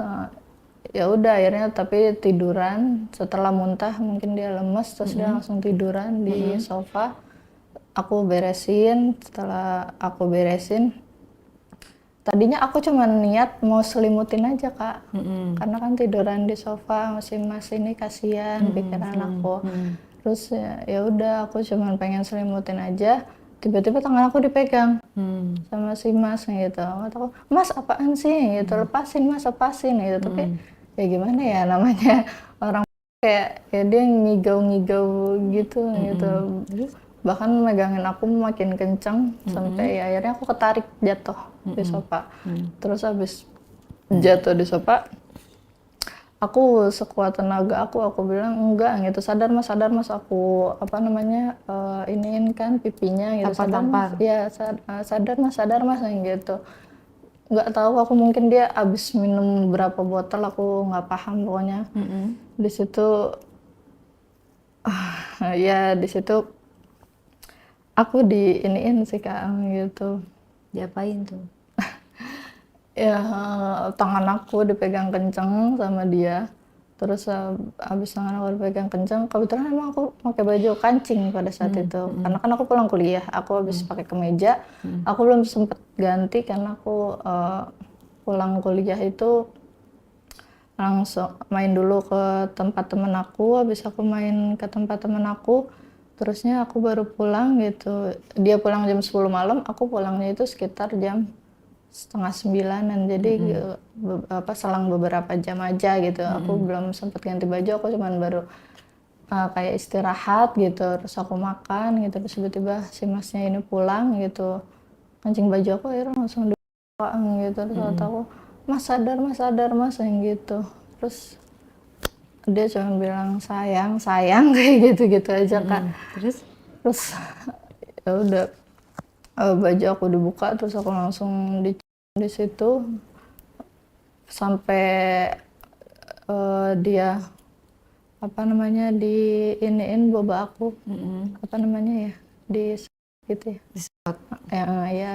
S2: ya udah akhirnya tapi tiduran, setelah muntah mungkin dia lemes, terus dia langsung tiduran di sofa. Aku beresin, setelah aku beresin tadinya aku cuma niat mau selimutin aja Kak, karena kan tiduran di sofa masih ini kasihan pikiran aku. Terus ya udah aku cuma pengen selimutin aja, tiba-tiba tangan aku dipegang sama si Mas gitu. Aku, Mas apaan sih gitu, lepasin Mas, lepasin gitu. Tapi ya gimana ya, namanya orang kayak ya dia ngigau-ngigau gitu gitu. Bahkan megangin aku makin kenceng sampai ya, akhirnya aku ketarik jatuh di sofa. Terus habis jatuh di sofa, aku sekuat tenaga aku bilang enggak gitu, sadar mas, aku apa namanya iniin kan pipinya gitu, sadar mas, ya sadar mas gitu. Nggak tahu aku, mungkin dia abis minum berapa botol, aku nggak paham pokoknya. Di situ ya di situ aku diiniin sih Kak gitu.
S1: Diapain tuh?
S2: Ya tangan aku dipegang kenceng sama dia. Terus abis tangan aku dipegang kenceng, kebetulan emang aku pakai baju kancing pada saat itu. Karena kan aku pulang kuliah, aku habis pakai kemeja, aku belum sempet ganti karena aku pulang kuliah itu langsung main dulu ke tempat temen aku, habis aku main ke tempat temen aku, terusnya aku baru pulang gitu. Dia pulang jam 10 malam, aku pulangnya itu sekitar jam setengah 9-an, jadi selang beberapa jam aja gitu. Aku belum sempat ganti baju, aku cuman baru kayak istirahat gitu, terus aku makan gitu, terus tiba-tiba si masnya ini pulang gitu, kancing baju aku akhirnya langsung dibuka gitu. Terus aku, mas sadar mas yang gitu. Terus dia cuma bilang sayang kayak gitu aja Kak. Terus ya udah baju aku dibuka, terus aku langsung di situ sampai dia apa namanya di iniin boba aku, apa namanya ya, di gitu ya, ya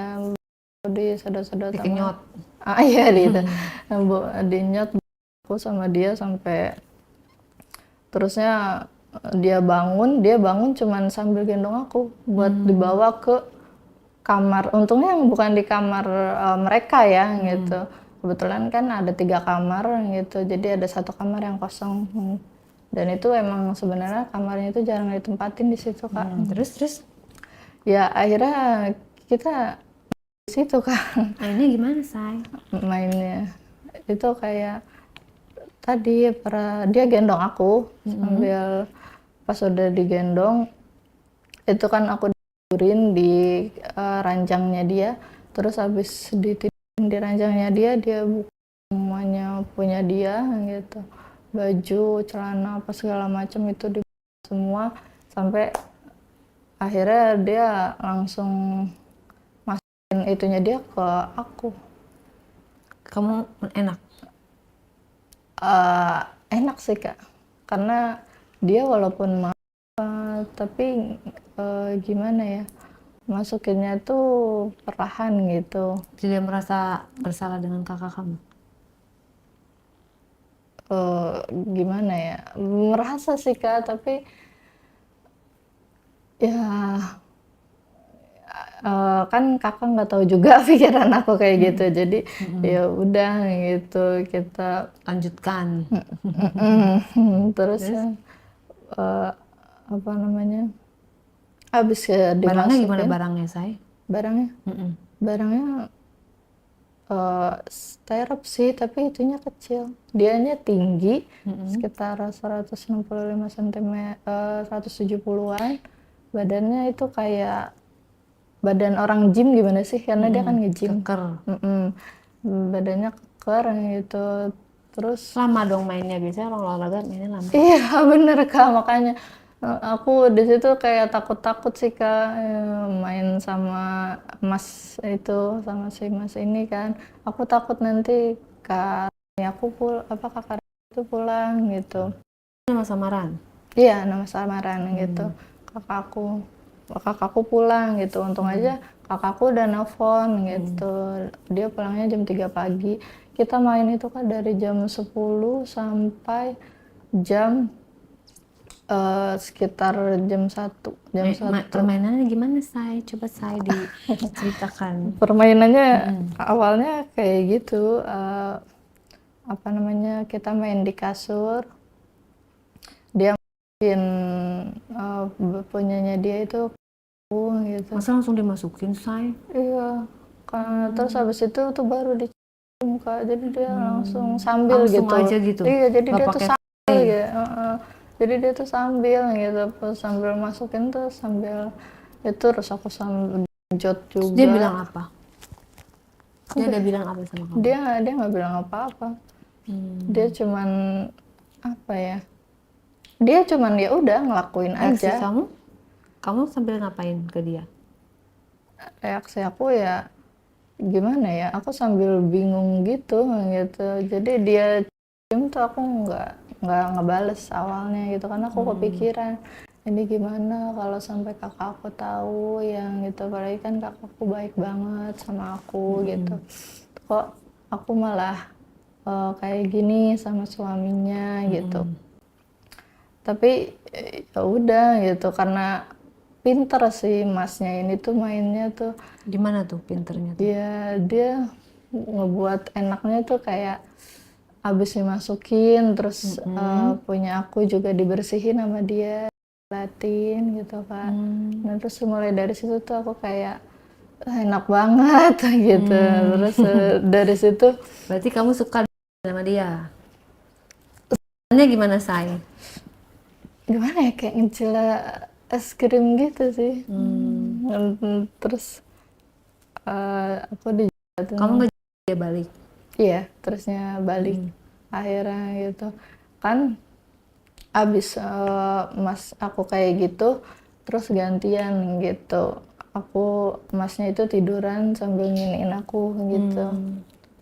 S2: disedot-sedot
S1: Dikenyot.
S2: iya gitu. Dinyot aku sama dia sampai terusnya dia bangun cuman sambil gendong aku buat dibawa ke kamar. Untungnya yang bukan di kamar mereka ya gitu. Kebetulan kan ada 3 kamar gitu, jadi ada 1 kamar yang kosong. Dan itu emang sebenarnya kamarnya itu jarang ditempatin di situ Kak.
S1: Terus?
S2: Ya akhirnya kita di situ Kak.
S1: Mainnya gimana say?
S2: Mainnya itu kayak tadi dia gendong aku sambil pas udah digendong itu kan aku tidurin di ranjangnya dia, terus habis ditidurin di ranjangnya dia buka semuanya punya dia gitu, baju, celana, apa segala macam itu dibuka semua, sampai akhirnya dia langsung masukin itunya dia ke aku.
S1: Kamu enak?
S2: Enak sih Kak, karena dia walaupun tapi gimana ya, masukinnya tuh perlahan gitu.
S1: Tidak merasa bersalah dengan kakak kamu?
S2: Gimana ya, merasa sih Kak, tapi ya kan kakak nggak tahu juga pikiran aku kayak gitu, jadi ya udah gitu kita
S1: Lanjutkan.
S2: terus
S1: Terus
S2: eh, apa namanya, habis
S1: barangnya gimana
S2: dimasukin
S1: barangnya, Say?
S2: barangnya
S1: Mm-mm.
S2: barangnya styrofoam sih, tapi itunya kecil, dianya tinggi sekitar 165 cm, 170-an, badannya itu kayak badan orang gym gimana sih, karena dia kan nge-gym.
S1: Keker.
S2: Badannya keker gitu, terus
S1: Lama dong mainnya, biasanya orang olahraga mainnya lama.
S2: iya bener Kak, makanya aku di situ kayak takut-takut sih Kak, main sama Mas itu, sama si Mas ini kan. Aku takut nanti Kak aku kakak itu pulang gitu.
S1: Nama samaran.
S2: Iya, nama samaran gitu. Kakakku. Kakakku pulang gitu. Untung aja kakakku udah nelfon gitu. Dia pulangnya jam 3 pagi. Kita main itu kan dari jam 10 sampai jam sekitar jam 1.
S1: Permainannya gimana, Say? Coba Say diceritakan.
S2: Permainannya awalnya kayak gitu, apa namanya, kita main di kasur, dia main punyanya dia itu gitu.
S1: Masa langsung dimasukin, Say?
S2: Iya, kan terus habis itu tuh baru dicium Kak, jadi dia langsung sambil
S1: Langsung
S2: gitu.
S1: aja gitu?
S2: Iya, jadi
S1: Nggak
S2: dia tuh
S1: pakai
S2: sambil ya, jadi dia tuh sambil gitu, sambil masukin tuh sambil itu, terus aku sambil jot
S1: Terus dia
S2: juga.
S1: bilang apa? Dia ada bilang apa sama kamu?
S2: Dia nggak bilang apa-apa. Dia cuman apa ya? Dia cuman ya udah ngelakuin
S1: Reaksi
S2: aja.
S1: kamu sambil ngapain ke dia?
S2: Reaksi aku ya gimana ya? Aku sambil bingung gitu. Jadi dia diem tuh aku nggak ngebales awalnya gitu, karena aku kepikiran ini gimana kalau sampai kakak aku tahu yang gitu, apalagi kan kakakku baik banget sama aku gitu. Kok aku malah kayak gini sama suaminya gitu. Tapi ya udah gitu, karena pinter sih masnya ini tuh mainnya tuh.
S1: Gimana tuh pinternya tuh?
S2: Dia ngebuat enaknya tuh kayak abis dimasukin terus punya aku juga dibersihin sama dia, latin gitu Kak. Nah terus mulai dari situ tuh aku kayak enak banget gitu. Terus dari situ
S1: Berarti kamu suka sama dia? Ini gimana, Say?
S2: gimana ya, kayak ngecila es krim gitu sih. Terus aku dijatuhin.
S1: Kamu nggak dia balik?
S2: Iya, terusnya balik akhirnya gitu kan. Abis mas aku kayak gitu, terus gantian gitu, masnya itu tiduran sambil nginiin aku gitu.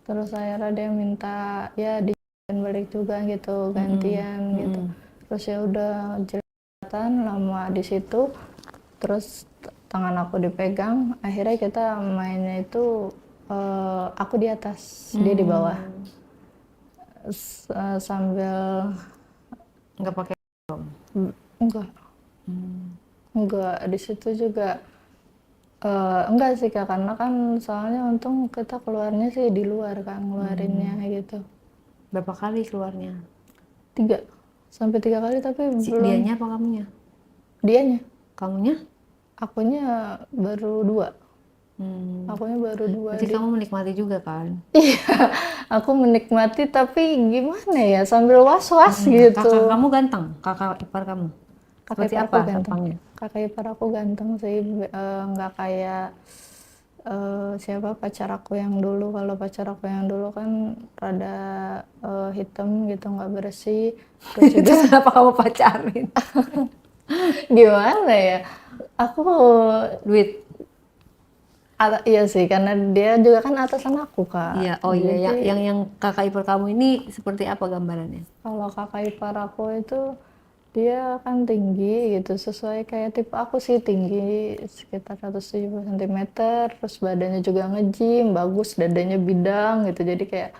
S2: Terus akhirnya dia minta ya dijalan balik juga gitu, gantian gitu. Terus ya udah jelatan lama di situ, terus tangan aku dipegang, akhirnya kita mainnya itu aku di atas, dia di bawah. Sambil
S1: Nggak pakai?
S2: enggak di situ juga enggak sih Kak, karena kan soalnya untung kita keluarnya sih di luar kan, ngeluarinnya gitu.
S1: Berapa kali keluarnya?
S2: 3 kali, tapi belum.
S1: Dianya apa kamunya?
S2: Dianya.
S1: Kamunya?
S2: Akunya baru 2. Akunya baru 2.
S1: Berarti kamu menikmati juga kan?
S2: Iya, aku menikmati tapi gimana ya, sambil was-was gitu.
S1: Kakak kamu ganteng? Kakak ipar kamu?
S2: Kakak
S1: Seperti
S2: ipar
S1: apa
S2: aku ganteng.
S1: tampangnya?
S2: Kakak ipar aku ganteng sih, nggak kayak siapa pacar aku yang dulu. Kalau pacar aku yang dulu kan rada hitam gitu, nggak bersih. Terus juga
S1: Terus kenapa kamu pacarin?
S2: gimana ya, aku
S1: Duit?
S2: iya sih, karena dia juga kan atasan aku Kak.
S1: Iya, oh iya.
S2: Jadi
S1: Yang kakak ipar kamu ini seperti apa gambarannya?
S2: kalau kakak ipar aku itu Dia kan tinggi gitu, sesuai kayak tipe aku sih, tinggi sekitar 170 cm, terus badannya juga nge-gym, bagus, dadanya bidang gitu. Jadi kayak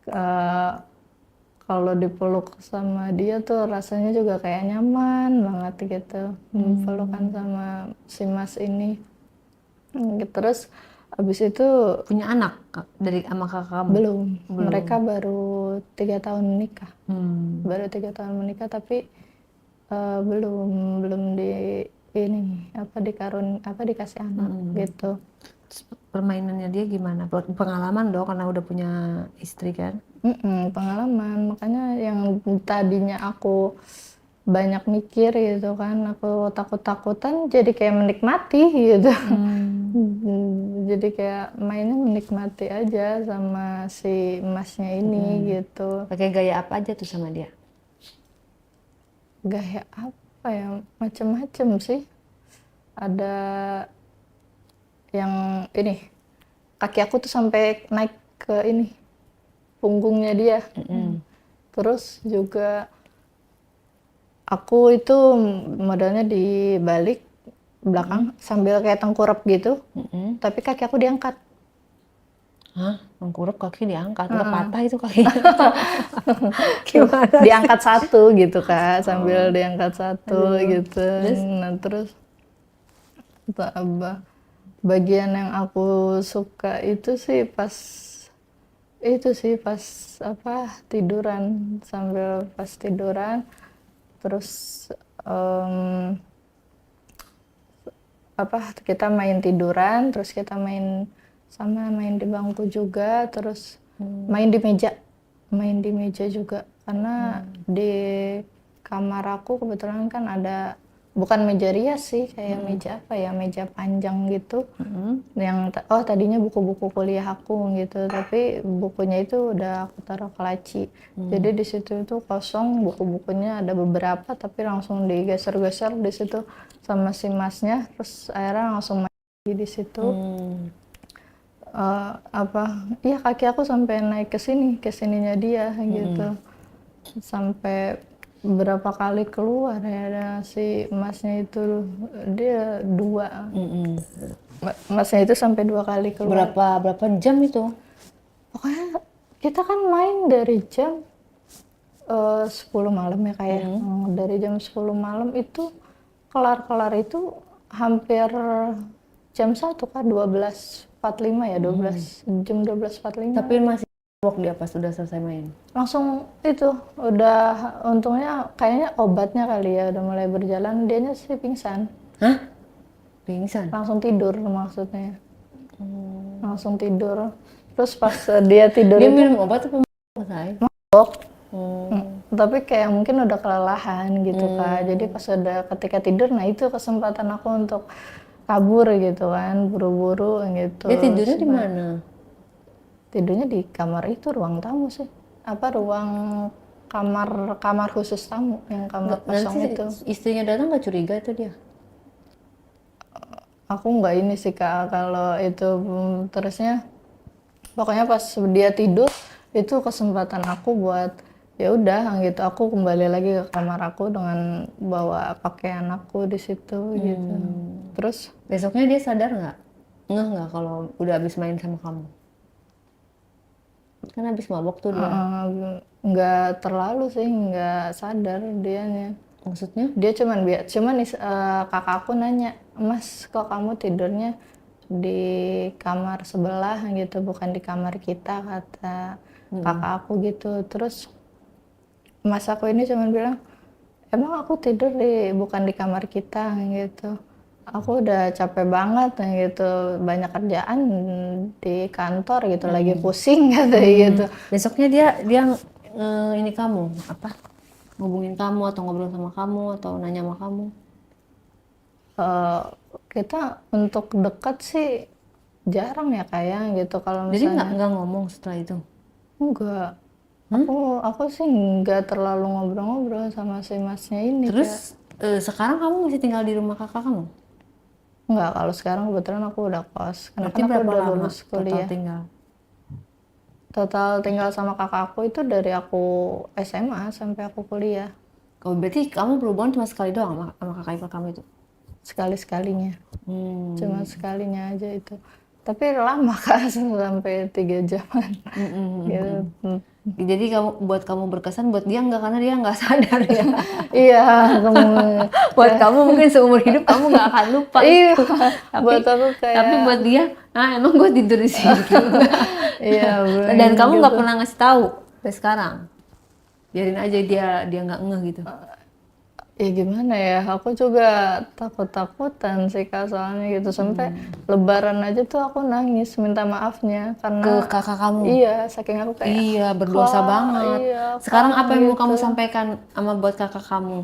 S2: eh, kalau dipeluk sama dia tuh rasanya juga kayak nyaman banget gitu. Pelukan sama si Mas ini. Terus abis itu
S1: Punya anak dari sama kakak kamu?
S2: belum,
S1: Belum.
S2: mereka baru 3 tahun menikah.
S1: Hmm.
S2: Baru 3 tahun menikah, tapi belum di ini apa dikasih anak gitu.
S1: Terus permainannya dia gimana? Pengalaman dong karena udah punya istri kan?
S2: Pengalaman, makanya yang tadinya aku banyak mikir gitu kan, aku takut-takutan jadi kayak menikmati gitu. Jadi kayak mainnya menikmati aja sama si emasnya ini gitu.
S1: Pakai gaya apa aja tuh sama dia?
S2: Gaya apa ya, macem-macem sih. Ada yang ini, kaki aku tuh sampai naik ke ini punggungnya dia. Terus juga aku itu modelnya dibalik belakang sambil kayak tengkurap gitu, tapi kaki aku diangkat.
S1: Hah? Tengkurap kaki diangkat? Nggak patah itu kaki? Gimana?
S2: Diangkat satu gitu Kak, sambil diangkat satu gitu.
S1: Terus?
S2: Nah terus bagian yang aku suka itu sih pas apa tiduran, sambil pas tiduran terus em, apa kita main tiduran, terus kita main di bangku juga, terus main di meja juga, karena di kamar aku kebetulan kan ada, bukan meja rias sih, kayak meja apa ya, meja panjang gitu, yang tadinya buku-buku kuliah aku gitu, tapi bukunya itu udah aku taruh ke laci. Jadi di situ itu kosong, buku-bukunya ada beberapa tapi langsung digeser-geser di situ sama si masnya, terus akhirnya langsung main lagi di situ. Iya, kaki aku sampai naik ke sini, ke sininya dia gitu, sampai berapa kali keluar ya, ada si emasnya itu, dia dua, emasnya itu sampai 2 kali keluar.
S1: Berapa jam itu?
S2: Pokoknya kita kan main dari jam 10 malam ya kayak, dari jam 10 malam itu kelar itu hampir jam 1 Kak, 12.45 ya, jam 12.45.
S1: Tapi masih mabok dia pas udah selesai main?
S2: Langsung itu udah, untungnya kayaknya obatnya kali ya udah mulai berjalan, dianya sih pingsan.
S1: Hah? Pingsan?
S2: Langsung tidur maksudnya. Langsung tidur. Terus pas dia tidur
S1: Dia
S2: itu
S1: minum obat apa selesai?
S2: mabok. Tapi kayak mungkin udah kelelahan gitu Kak. Jadi pas udah ketika tidur, nah itu kesempatan aku untuk kabur gitu kan, buru-buru gitu.
S1: Dia tidurnya di mana?
S2: Tidurnya di kamar itu, ruang tamu sih. Apa ruang kamar khusus tamu, yang kamar kosong
S1: Nanti
S2: itu.
S1: istrinya datang nggak curiga itu dia?
S2: Aku nggak ini sih Kak, kalau itu terusnya pokoknya pas dia tidur itu kesempatan aku buat ya udah gitu, aku kembali lagi ke kamar aku dengan bawa pakaian aku di situ gitu. Terus
S1: Besoknya dia sadar nggak? Nggak kalau udah habis main sama kamu? Kan habis mabok tuh dia.
S2: nggak terlalu sih, nggak sadar dianya.
S1: Maksudnya?
S2: Dia cuman kakak aku nanya, Mas kok kamu tidurnya di kamar sebelah gitu, bukan di kamar kita, kata kakak aku gitu. Terus mas aku ini cuman bilang, emang aku tidur bukan di kamar kita gitu, aku udah capek banget gitu, banyak kerjaan di kantor gitu, lagi pusing kata gitu.
S1: Besoknya dia ini kamu apa? Ngubungin kamu atau ngobrol sama kamu atau nanya sama kamu?
S2: Kita untuk dekat sih jarang ya kayak gitu, kalau
S1: Jadi
S2: misalnya
S1: nggak ngomong setelah itu?
S2: enggak. Aku sih nggak terlalu ngobrol-ngobrol sama si masnya ini.
S1: Terus sekarang kamu masih tinggal di rumah kakak kamu?
S2: Enggak, kalau sekarang kebetulan aku udah kos, karena
S1: Berarti
S2: kan aku
S1: berapa
S2: udah
S1: lama
S2: lulus
S1: total
S2: kuliah.
S1: tinggal?
S2: Total tinggal sama kakak aku itu dari aku SMA sampai aku kuliah.
S1: Oh, berarti kamu berhubungan cuma sekali doang sama kakak ipar kamu itu?
S2: Sekali-sekalinya.
S1: Hmm.
S2: Cuma sekalinya aja itu. Tapi lama Kak, sampai 3 jaman. Gitu.
S1: Jadi buat kamu berkesan, buat dia enggak, karena dia nggak sadar ya.
S2: Iya, kamu
S1: Buat kamu mungkin seumur hidup kamu nggak akan lupa
S2: iya,
S1: itu. Tapi,
S2: buat aku
S1: tapi
S2: kayak
S1: buat dia, emang gue tidur di situ.
S2: iya,
S1: Dan kamu nggak
S2: gitu.
S1: pernah ngasih tahu sampai sekarang. Biarin aja dia nggak ngeh gitu.
S2: Ya gimana ya, aku juga takut-takutan sih Kak, soalnya gitu. Sampai lebaran aja tuh aku nangis minta maafnya
S1: Ke
S2: karena
S1: kakak kamu.
S2: iya, saking aku kayak
S1: Iya, berdosa
S2: Kak,
S1: banget.
S2: iya,
S1: Sekarang
S2: Kak,
S1: apa yang mau kamu
S2: gitu.
S1: sampaikan sama buat kakak kamu?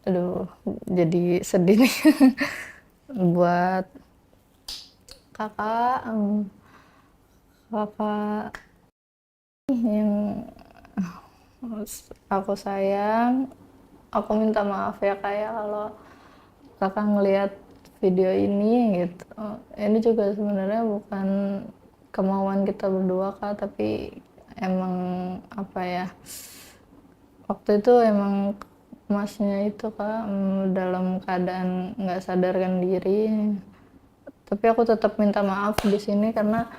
S2: Aduh, jadi sedih nih. Buat kakak, kakak yang aku sayang, aku minta maaf ya Kak ya kalau kakak ngelihat video ini gitu. Ini juga sebenarnya bukan kemauan kita berdua Kak, tapi emang apa ya, waktu itu emang masnya itu Kak, dalam keadaan nggak sadarkan diri. Tapi aku tetap minta maaf di sini karena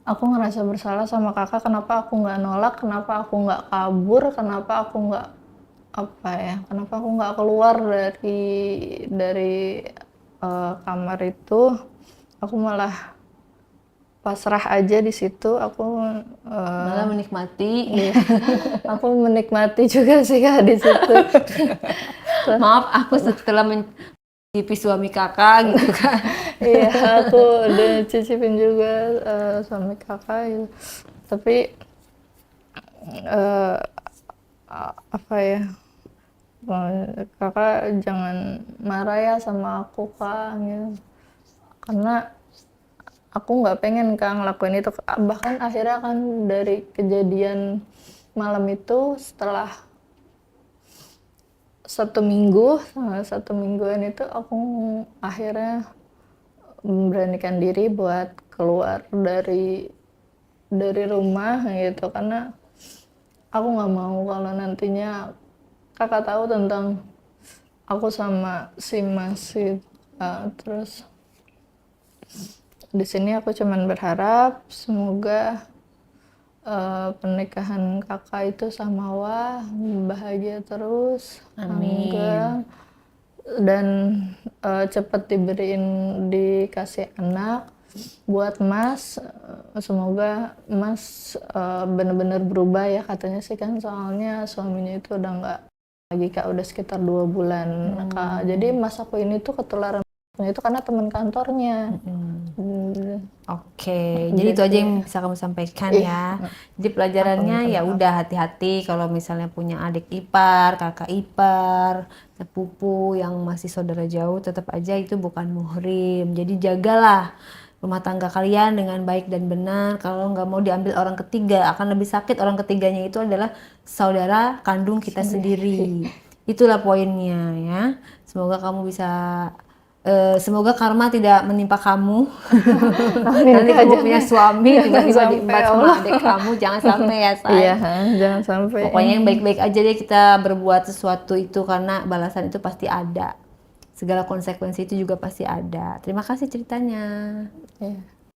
S2: aku ngerasa bersalah sama kakak. Kenapa aku nggak nolak, kenapa aku nggak kabur, kenapa aku nggak apa ya, kenapa aku nggak keluar dari kamar itu. Aku malah pasrah aja di situ. Aku
S1: Malah menikmati.
S2: iya, aku menikmati juga sih Kak di situ.
S1: Maaf, aku setelah mencicipi suami kakak gitu kan.
S2: Iya, aku udah cicipin juga suami kakak gitu. Tapi eh, apa ya, kakak jangan marah ya sama aku Kak gitu. Karena aku nggak pengen Kak ngelakuin itu. Bahkan akhirnya kan dari kejadian malam itu, setelah 1 minggu, satu mingguan itu aku akhirnya memberanikan diri buat keluar dari rumah gitu. Karena aku nggak mau kalau nantinya kakak tahu tentang aku sama si Mas itu. Terus di sini aku cuman berharap semoga pernikahan kakak itu sama Wah bahagia terus,
S1: Amin.
S2: enggak, dan cepat dikasih anak. Buat Mas, semoga Mas benar-benar berubah ya, katanya sih kan, soalnya suaminya itu udah nggak lagi Kak, udah sekitar 2 bulan Kak. Jadi Mas aku ini tuh ketularan itu karena teman kantornya.
S1: Oke, jadi itu aja yang bisa kamu sampaikan ya. Jadi pelajarannya ya udah hati-hati kalau misalnya punya adik ipar, kakak ipar, sepupu yang masih saudara jauh, tetap aja itu bukan muhrim. Jadi jagalah rumah tangga kalian dengan baik dan benar. Kalau nggak mau diambil orang ketiga, akan lebih sakit. Orang ketiganya itu adalah saudara kandung kita sendiri. Itulah poinnya ya. Semoga kamu bisa semoga karma tidak menimpa kamu. Nanti kamu punya suami tiba-tiba diembat sama adik kamu, jangan sampai ya say.
S2: Iya, jangan sampai.
S1: Pokoknya yang baik-baik aja deh, kita berbuat sesuatu itu karena balasan itu pasti ada. Segala konsekuensi itu juga pasti ada. Terima kasih ceritanya.
S2: Iya.